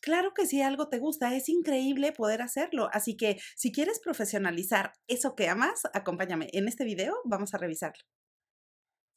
Claro que si algo te gusta, es increíble poder hacerlo. Así que si quieres profesionalizar eso que amas, acompáñame. En este video vamos a revisarlo.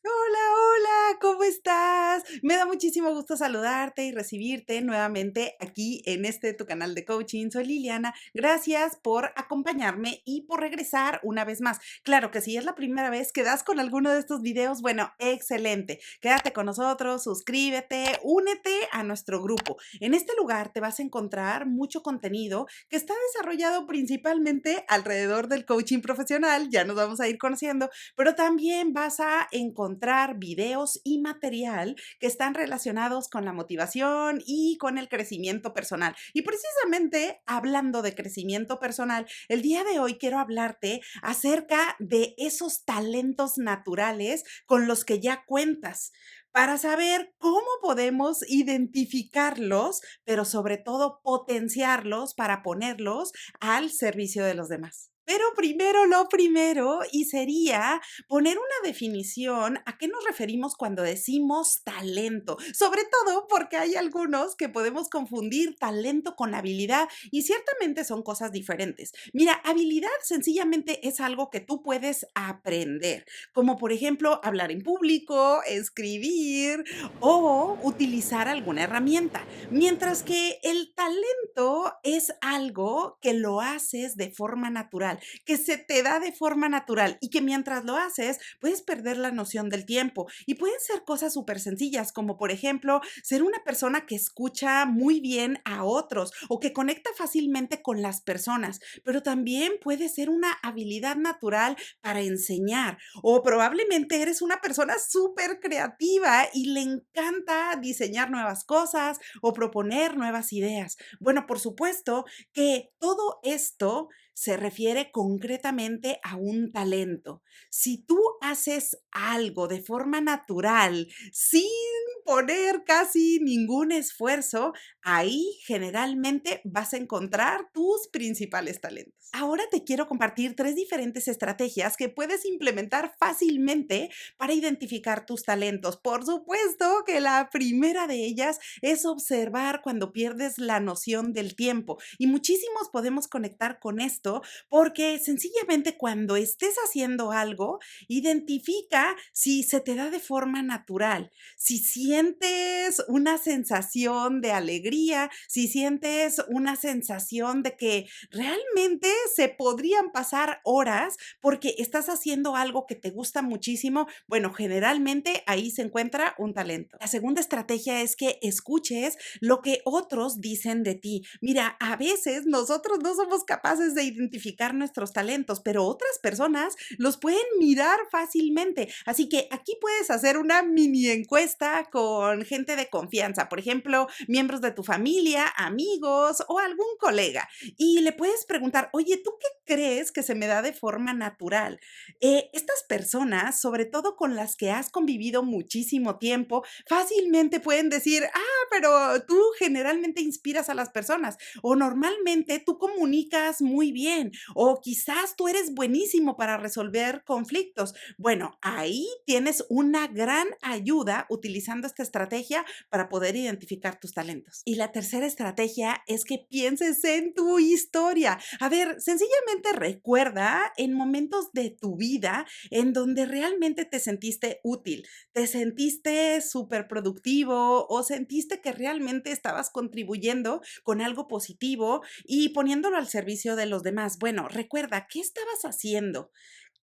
Hola, hola, ¿cómo estás? Me da muchísimo gusto saludarte y recibirte nuevamente aquí en este tu canal de coaching. Soy Liliana. Gracias por acompañarme y por regresar una vez más. Claro que si es la primera vez que das con alguno de estos videos, bueno, excelente. Quédate con nosotros, suscríbete, únete a nuestro grupo. En este lugar te vas a encontrar mucho contenido que está desarrollado principalmente alrededor del coaching profesional. Ya nos vamos a ir conociendo, pero también vas a encontrar videos y material que están relacionados con la motivación y con el crecimiento personal. Y precisamente hablando de crecimiento personal, el día de hoy quiero hablarte acerca de esos talentos naturales con los que ya cuentas, para saber cómo podemos identificarlos, pero sobre todo potenciarlos para ponerlos al servicio de los demás. Pero primero lo primero, y sería poner una definición a qué nos referimos cuando decimos talento, sobre todo porque hay algunos que podemos confundir talento con habilidad y ciertamente son cosas diferentes. Mira, habilidad sencillamente es algo que tú puedes aprender, como por ejemplo hablar en público, escribir o utilizar alguna herramienta, mientras que el talento es algo que lo haces de forma natural, que se te da de forma natural y que mientras lo haces puedes perder la noción del tiempo. Y pueden ser cosas súper sencillas, como por ejemplo ser una persona que escucha muy bien a otros o que conecta fácilmente con las personas, pero también puede ser una habilidad natural para enseñar, o probablemente eres una persona súper creativa y le encanta diseñar nuevas cosas o proponer nuevas ideas. Bueno, por supuesto que todo esto se refiere concretamente a un talento. Si tú haces algo de forma natural, sin poner casi ningún esfuerzo, ahí generalmente vas a encontrar tus principales talentos. Ahora te quiero compartir 3 diferentes estrategias que puedes implementar fácilmente para identificar tus talentos. Por supuesto que la primera de ellas es observar cuando pierdes la noción del tiempo, y muchísimos podemos conectar con esto porque sencillamente cuando estés haciendo algo, identifica si se te da de forma natural, si sientes una sensación de alegría, si sientes una sensación de que realmente se podrían pasar horas porque estás haciendo algo que te gusta muchísimo. Bueno, generalmente ahí se encuentra un talento. La segunda estrategia es que escuches lo que otros dicen de ti. Mira, a veces nosotros no somos capaces de identificar nuestros talentos, pero otras personas los pueden mirar fácilmente. Así que aquí puedes hacer una mini encuesta con gente de confianza, por ejemplo, miembros de tu familia, amigos o algún colega. Y le puedes preguntar, oye, ¿tú qué crees que se me da de forma natural? Estas personas, sobre todo con las que has convivido muchísimo tiempo, fácilmente pueden decir, pero tú generalmente inspiras a las personas, o normalmente tú comunicas muy bien, o quizás tú eres buenísimo para resolver conflictos. Bueno, ahí tienes una gran ayuda utilizando esta estrategia para poder identificar tus talentos. Y la tercera estrategia es que pienses en tu historia. A ver, sencillamente recuerda en momentos de tu vida en donde realmente te sentiste útil, te sentiste súper productivo o sentiste que realmente estabas contribuyendo con algo positivo y poniéndolo al servicio de los demás. Bueno, recuerda, ¿qué estabas haciendo?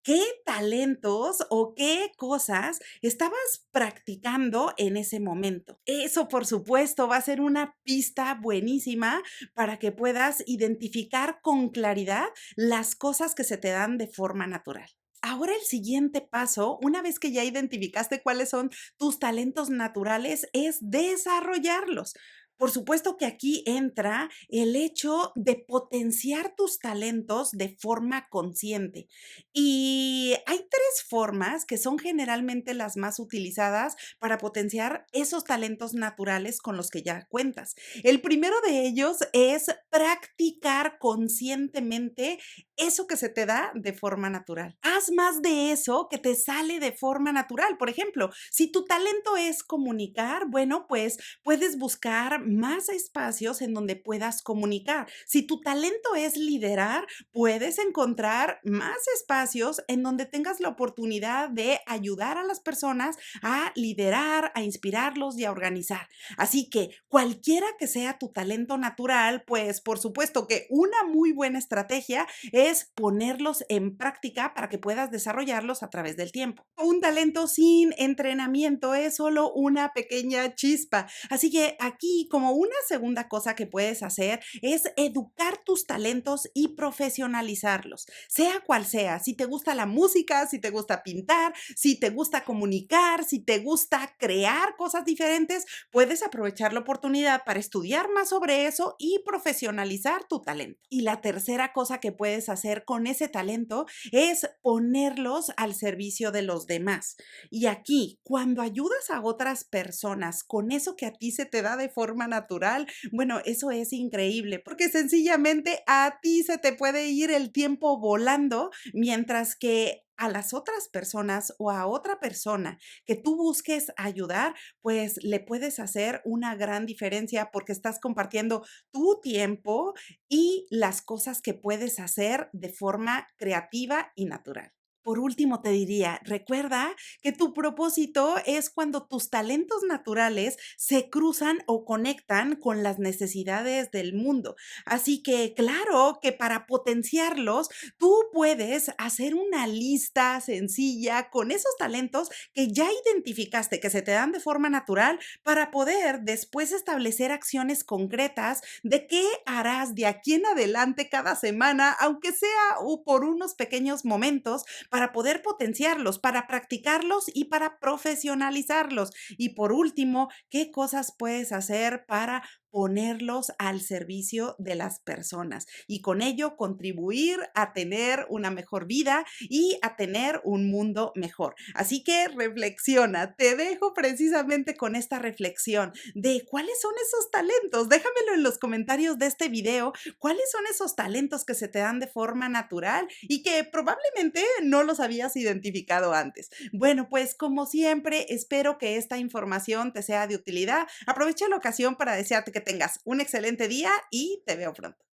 ¿Qué talentos o qué cosas estabas practicando en ese momento? Eso, por supuesto, va a ser una pista buenísima para que puedas identificar con claridad las cosas que se te dan de forma natural. Ahora el siguiente paso, una vez que ya identificaste cuáles son tus talentos naturales, es desarrollarlos. Por supuesto que aquí entra el hecho de potenciar tus talentos de forma consciente. Y hay 3 formas que son generalmente las más utilizadas para potenciar esos talentos naturales con los que ya cuentas. El primero de ellos es practicar conscientemente eso que se te da de forma natural. Haz más de eso que te sale de forma natural. Por ejemplo, si tu talento es comunicar, bueno, pues puedes buscar más espacios en donde puedas comunicar. Si tu talento es liderar, puedes encontrar más espacios en donde tengas la oportunidad de ayudar a las personas a liderar, a inspirarlos y a organizar. Así que cualquiera que sea tu talento natural, pues por supuesto que una muy buena estrategia es ponerlos en práctica para que puedas desarrollarlos a través del tiempo. Un talento sin entrenamiento es solo una pequeña chispa. Así que aquí, como una segunda cosa que puedes hacer, es educar tus talentos y profesionalizarlos, sea cual sea. Si te gusta la música, si te gusta pintar, si te gusta comunicar, si te gusta crear cosas diferentes, puedes aprovechar la oportunidad para estudiar más sobre eso y profesionalizar tu talento. Y la tercera cosa que puedes hacer con ese talento es ponerlos al servicio de los demás. Y aquí, cuando ayudas a otras personas con eso que a ti se te da de forma natural, bueno, eso es increíble, porque sencillamente a ti se te puede ir el tiempo volando, mientras que a las otras personas o a otra persona que tú busques ayudar, pues le puedes hacer una gran diferencia porque estás compartiendo tu tiempo y las cosas que puedes hacer de forma creativa y natural. Por último, te diría, recuerda que tu propósito es cuando tus talentos naturales se cruzan o conectan con las necesidades del mundo. Así que, claro, que para potenciarlos, tú puedes hacer una lista sencilla con esos talentos que ya identificaste, que se te dan de forma natural, para poder después establecer acciones concretas de qué harás de aquí en adelante cada semana, aunque sea por unos pequeños momentos, para poder potenciarlos, para practicarlos y para profesionalizarlos. Y por último, ¿qué cosas puedes hacer para ponerlos al servicio de las personas y con ello contribuir a tener una mejor vida y a tener un mundo mejor? Así que reflexiona, te dejo precisamente con esta reflexión de cuáles son esos talentos. Déjamelo en los comentarios de este video, cuáles son esos talentos que se te dan de forma natural y que probablemente no los habías identificado antes. Bueno, pues como siempre, espero que esta información te sea de utilidad. Aprovecha la ocasión para desearte que tengas un excelente día y te veo pronto.